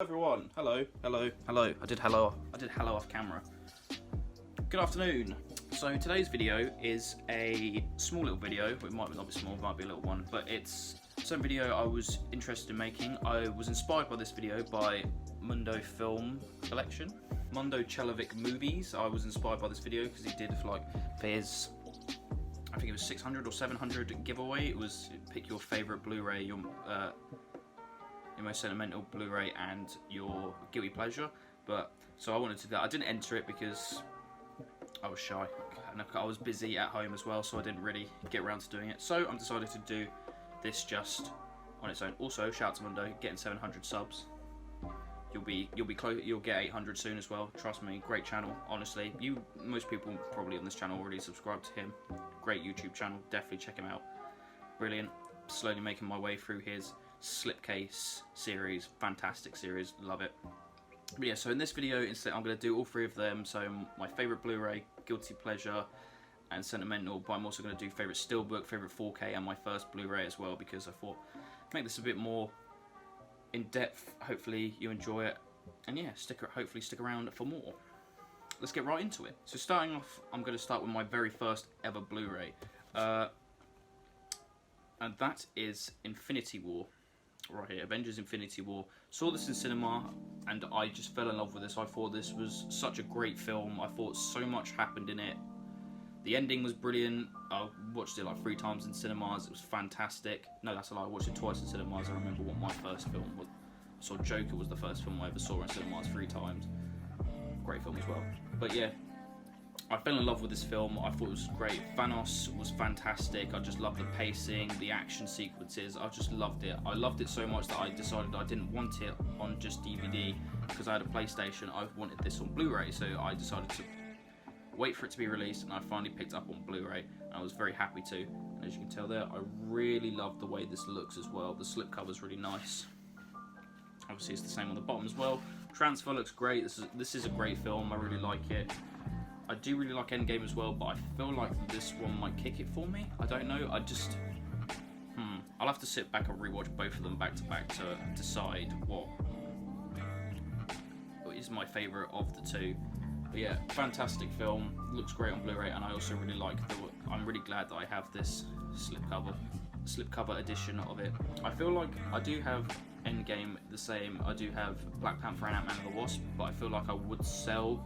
Everyone, hello. I did hello off camera. Good afternoon. So today's video is a small little video. It might not be small, it might be a little one, but it's some video I was interested in making. I was inspired by this video by Mundo Film Collection, Mundo Chelovic Movies. I was inspired by this video because he did for his, I think it was 600 or 700 giveaway. It was pick your favorite Blu-ray, your most sentimental Blu-ray and your guilty pleasure. But so I wanted to do that. I didn't enter it because I was shy and I was busy at home as well, so I didn't really get around to doing it. So I decided to do this just on its own. Also, shout out to Mundo, getting 700 subs. You'll be close. You'll get 800 soon as well. Trust me, great channel. Honestly, most people probably on this channel already subscribe to him. Great YouTube channel. Definitely check him out. Brilliant. Slowly making my way through his slipcase series, fantastic series, love it. But yeah, so in this video instead I'm going to do all three of them. So my favourite Blu-ray, guilty pleasure and sentimental, but I'm also going to do favourite steelbook, favourite 4K and my first Blu-ray as well, because I thought make this a bit more in depth. Hopefully you enjoy it, and yeah, hopefully stick around for more. Let's get right into it. So starting off, I'm going to start with my very first ever Blu-ray, and that is Infinity War. Right here, Avengers Infinity War. Saw this in cinema and I just fell in love with this. I thought this was such a great film. I thought so much happened in it. The ending was brilliant. I watched it like 3 times in cinemas. It was fantastic. No, that's a lie. I watched it twice in cinemas. I remember what my first film was. I saw Joker was the first film I ever saw in cinemas 3 times. Great film as well. But yeah, I fell in love with this film. I thought it was great. Thanos was fantastic. I just loved the pacing, the action sequences. I just loved it. I loved it so much that I decided I didn't want it on just DVD because I had a PlayStation. I wanted this on Blu-ray, so I decided to wait for it to be released, and I finally picked it up on Blu-ray. I was very happy to. And as you can tell there, I really love the way this looks as well. The slipcover's really nice. Obviously, it's the same on the bottom as well. Transfer looks great. This is a great film. I really like it. I do really like Endgame as well, but I feel like this one might kick it for me. I don't know. I'll have to sit back and rewatch both of them back to back to decide what is my favourite of the two. But yeah, fantastic film. Looks great on Blu-ray, and I also really like I'm really glad that I have this slipcover edition of it. I feel like I do have Endgame the same. I do have Black Panther and Ant-Man and the Wasp, but I feel like I would sell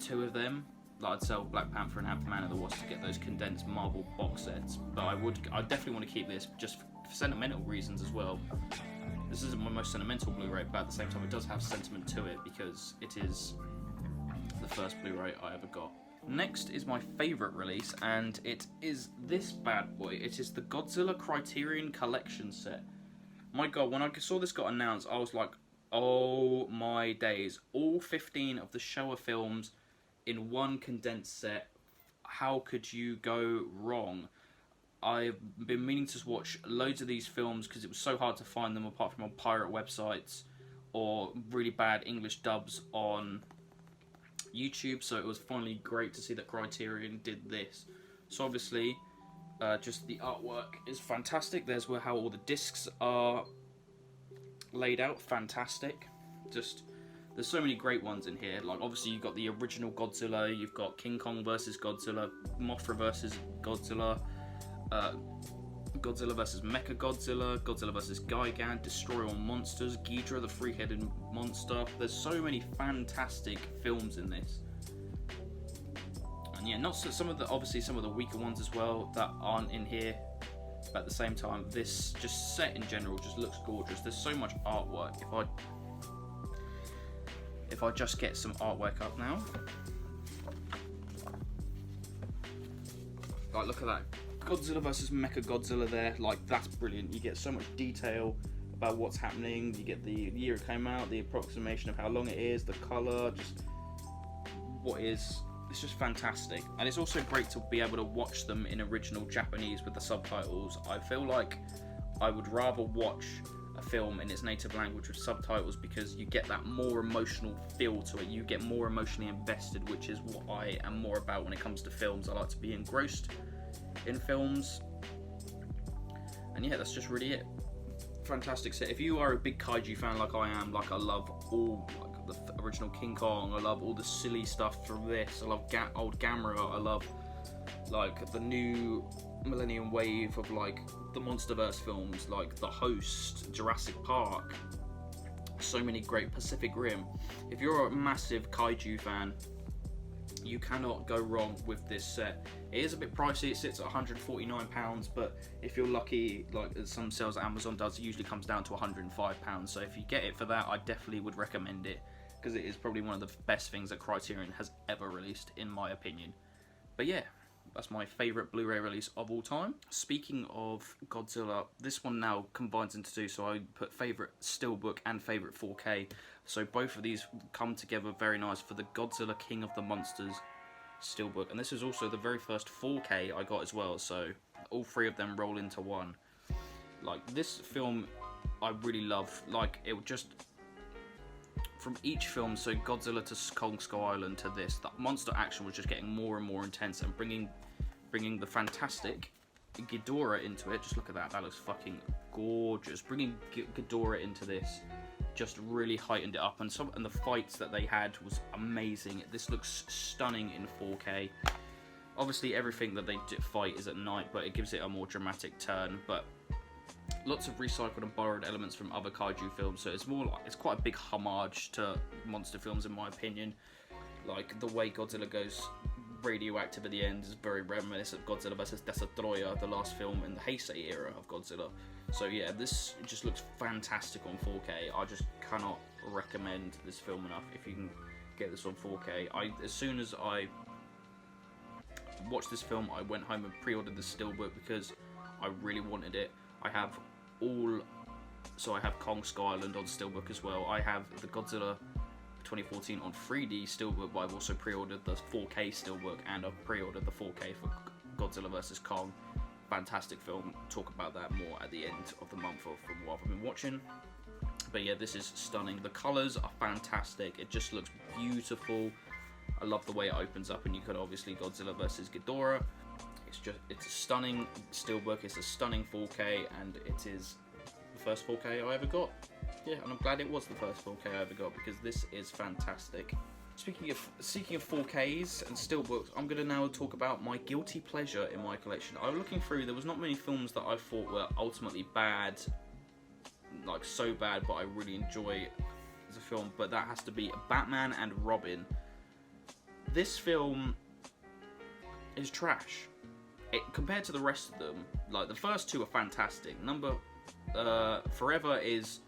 2 of them. Like I'd sell Black Panther and Ant-Man and the Wasp to get those condensed Marvel box sets. But I definitely want to keep this just for sentimental reasons as well. This isn't my most sentimental Blu-ray, but at the same time it does have sentiment to it because it is the first Blu-ray I ever got. Next is my favourite release, and it is this bad boy. It is the Godzilla Criterion collection set. My god, when I saw this got announced, I was like, oh my days. All 15 of the Showa films in one condensed set. How could you go wrong? I've been meaning to watch loads of these films because it was so hard to find them apart from on pirate websites or really bad English dubs on YouTube, so it was finally great to see that Criterion did this. So obviously, just the artwork is fantastic. There's how all the discs are laid out, fantastic. Just there's so many great ones in here. Like obviously you've got the original Godzilla, you've got King Kong versus Godzilla, Mothra versus Godzilla, Godzilla versus Mecha Godzilla, Godzilla versus Gigan, Destroy All Monsters, Ghidorah the 3-headed monster. There's so many fantastic films in this. And yeah, not so, obviously some of the weaker ones as well that aren't in here. But at the same time, this just set in general just looks gorgeous. There's so much artwork. If I just get some artwork up now, like look at that Godzilla versus Mecha Godzilla there. Like that's brilliant. You get so much detail about what's happening. You get the year it came out, the approximation of how long it is, the color, just what is. It's just fantastic, and it's also great to be able to watch them in original Japanese with the subtitles. I feel like I would rather watch a film in its native language with subtitles because you get that more emotional feel to it. You get more emotionally invested, which is what I am more about when it comes to films. I like to be engrossed in films, and yeah, that's just really it. fantastic set. If you are a big kaiju fan like I am, like I love all like the original King Kong, I love all the silly stuff from this, I love old Gamera, I love like the new Millennium Wave of like the MonsterVerse films, like The Host, Jurassic Park, so many great, Pacific Rim. If you're a massive kaiju fan, you cannot go wrong with this set. It is a bit pricey, it sits at £149, but if you're lucky, like some sales at Amazon does, it usually comes down to £105. So if you get it for that, I definitely would recommend it, because it is probably one of the best things that Criterion has ever released, in my opinion. But yeah, that's my favourite Blu-ray release of all time. Speaking of Godzilla, this one now combines into two, so I put favourite Steelbook and favourite 4K. So both of these come together very nice for the Godzilla King of the Monsters Steelbook. And this is also the very first 4K I got as well, so all three of them roll into one. Like, this film I really love. Like, it would just... From each film, so Godzilla to Kong Skull Island to this, the monster action was just getting more and more intense, and bringing the fantastic Ghidorah into it. Just look at that, that looks fucking gorgeous. Bringing Ghidorah into this just really heightened it up, and the fights that they had was amazing. This looks stunning in 4K. Obviously everything that they fight is at night, but it gives it a more dramatic turn. But lots of recycled and borrowed elements from other kaiju films, so it's more like, it's quite a big homage to monster films in my opinion. Like the way Godzilla goes radioactive at the end is very reminiscent of Godzilla vs Destroyer, the last film in the Heisei era of Godzilla. So yeah, this just looks fantastic on 4K. I just cannot recommend this film enough. If you can get this on 4K, as soon as I watched this film, I went home and pre-ordered the Steelbook because I really wanted it. I have Kong Skull Island on Steelbook as well. I have the Godzilla 2014 on 3D Steelbook, but I've also pre-ordered the 4K Steelbook, and I've pre-ordered the 4K for Godzilla vs Kong. Fantastic film. Talk about that more at the end of the month from what I've been watching. But yeah, this is stunning. The colours are fantastic. It just looks beautiful. I love the way it opens up, and you could obviously Godzilla vs Ghidorah. It's a stunning Steelbook, it's a stunning 4K, and it is the first 4K I ever got. Yeah, and I'm glad it was the first 4K I ever got, because this is fantastic. Speaking of 4Ks and Steelbooks, I'm going to now talk about my guilty pleasure in my collection. I was looking through, there was not many films that I thought were ultimately bad, like so bad, but I really enjoy as a film, but that has to be Batman and Robin. This film is trash. Compared to the rest of them, like the first two are fantastic. Forever is,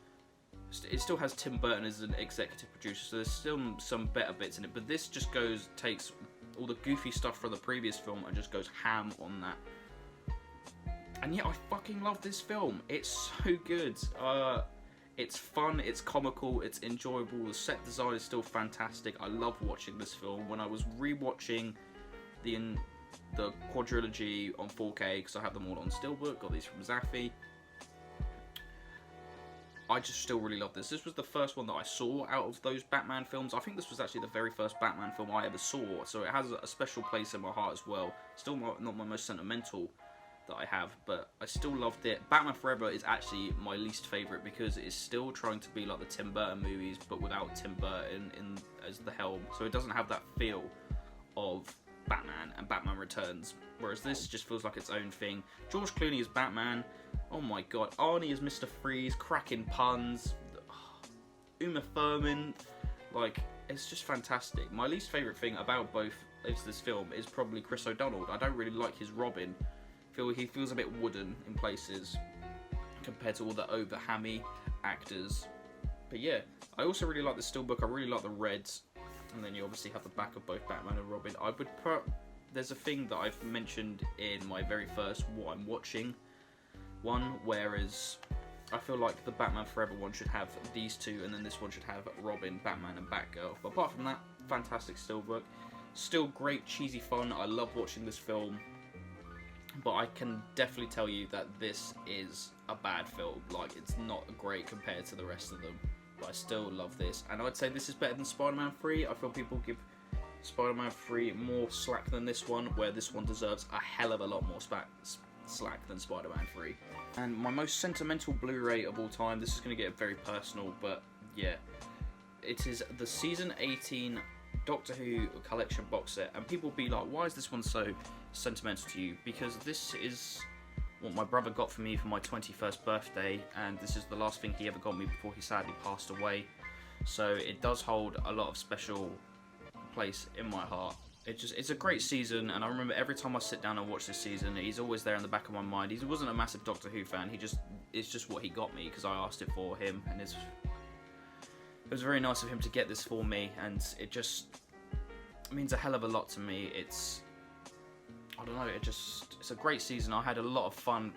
it still has Tim Burton as an executive producer, so there's still some better bits in it, but this just takes all the goofy stuff from the previous film and just goes ham on that. And yet I fucking love this film. It's so good. It's fun, it's comical, it's enjoyable, the set design is still fantastic. I love watching this film. When I was re-watching the quadrilogy on 4K, because I have them all on Steelbook, got these from Zaffi, I just still really love this. This was the first one that I saw out of those Batman films. I think this was actually the very first Batman film I ever saw, so it has a special place in my heart as well. Still not my most sentimental that I have, but I still loved it. Batman Forever is actually my least favourite, because it is still trying to be like the Tim Burton movies, but without Tim Burton as the helm, so it doesn't have that feel of Batman and Batman Returns, whereas this just feels like its own thing. George Clooney is Batman. Oh my god. Arnie is Mr. Freeze, cracking puns. Uma Thurman, like, it's just fantastic. My least favourite thing about both of this film is probably Chris O'Donnell. I don't really like his Robin. He feels a bit wooden in places compared to all the over-hammy actors. But yeah, I also really like the Steelbook. I really like the reds. And then you obviously have the back of both Batman and Robin. There's a thing that I've mentioned in my very first What I'm Watching one, whereas I feel like the Batman Forever one should have these two, and then this one should have Robin, Batman and Batgirl. But apart from that, fantastic Steelbook. Still great cheesy fun. I love watching this film. But I can definitely tell you that this is a bad film. Like, it's not great compared to the rest of them. But I still love this, and I'd say this is better than Spider-Man 3. I feel people give Spider-Man 3 more slack than this one, where this one deserves a hell of a lot more slack than Spider-Man 3. And my most sentimental Blu-ray of all time, this is going to get very personal, but yeah, it is the Season 18 Doctor Who collection box set. And people be like, why is this one so sentimental to you? Because this is what my brother got for me for my 21st birthday, and this is the last thing he ever got me before he sadly passed away. So it does hold a lot of special place in my heart. It's a great season, and I remember every time I sit down and watch this season, he's always there in the back of my mind. He wasn't a massive Doctor Who fan, it's just what he got me because I asked it for him, and it was very nice of him to get this for me, and it just means a hell of a lot to me. I don't know, it's a great season. I had a lot of fun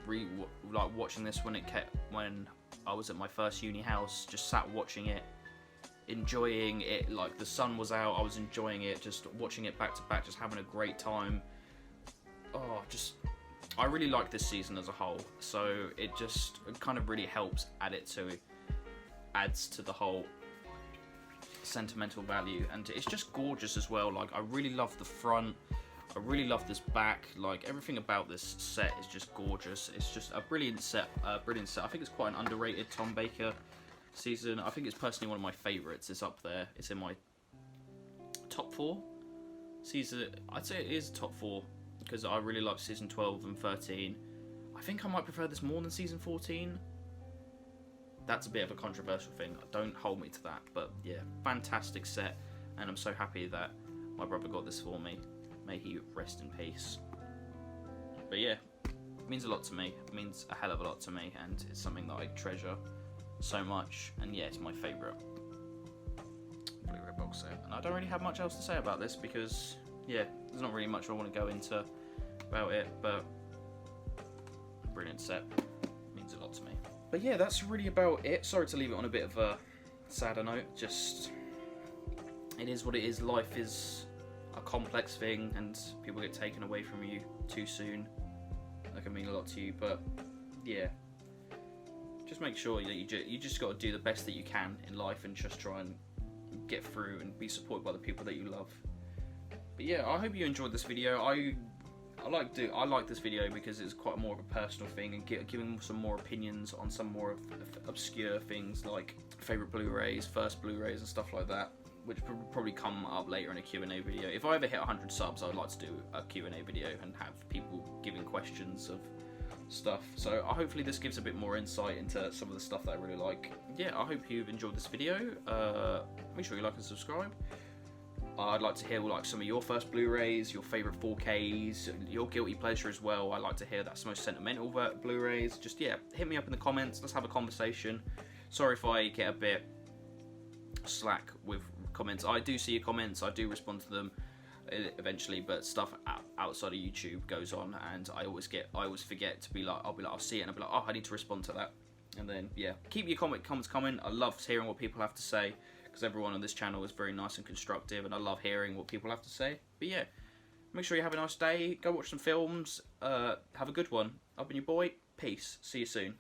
watching this when I was at my first uni house, just sat watching it, enjoying it. Like, the sun was out, I was enjoying it, just watching it back to back, just having a great time. I really like this season as a whole, so it kind of really helps adds to the whole sentimental value, and it's just gorgeous as well. Like, I really love the front, I really love this back, like everything about this set is just gorgeous. It's just a brilliant set, I think it's quite an underrated Tom Baker season. I think it's personally one of my favourites. It's up there, it's in my top 4 season. I'd say it is top 4 because I really like season 12 and 13. I think I might prefer this more than season 14. That's a bit of a controversial thing, don't hold me to that, but yeah, fantastic set, and I'm so happy that my brother got this for me. May he rest in peace. But yeah, it means a lot to me. It means a hell of a lot to me, and it's something that I treasure so much. And yeah, it's my favourite Blu-ray box set. And I don't really have much else to say about this because, yeah, there's not really much I want to go into about it. But brilliant set. It means a lot to me. But yeah, that's really about it. Sorry to leave it on a bit of a sadder note. Just, it is what it is. Life is a complex thing, and people get taken away from you too soon. That can mean a lot to you, but yeah, just make sure that you just got to do the best that you can in life and just try and get through and be supported by the people that you love. But yeah, I hope you enjoyed this video. I like this video because it's quite more of a personal thing, and giving some more opinions on some more obscure things like favourite Blu-rays, first Blu-rays and stuff like that, which will probably come up later in a Q&A video. If I ever hit 100 subs, I'd like to do a Q&A video and have people giving questions of stuff. So hopefully this gives a bit more insight into some of the stuff that I really like. Yeah, I hope you've enjoyed this video. Make sure you like and subscribe. I'd like to hear some of your first Blu-rays, your favourite 4Ks, your guilty pleasure as well. I'd like to hear that's most sentimental Blu-rays. Just, yeah, hit me up in the comments. Let's have a conversation. Sorry if I get a bit slack with comments. I do see your comments, I do respond to them eventually, but stuff outside of YouTube goes on, and I always forget to be like, I'll see it and I'll be like, oh, I need to respond to that. And then yeah, keep your comments coming. I love hearing what people have to say, because everyone on this channel is very nice and constructive, and I love hearing what people have to say. But yeah, make sure you have a nice day, go watch some films, have a good one. I've been your boy, peace, see you soon.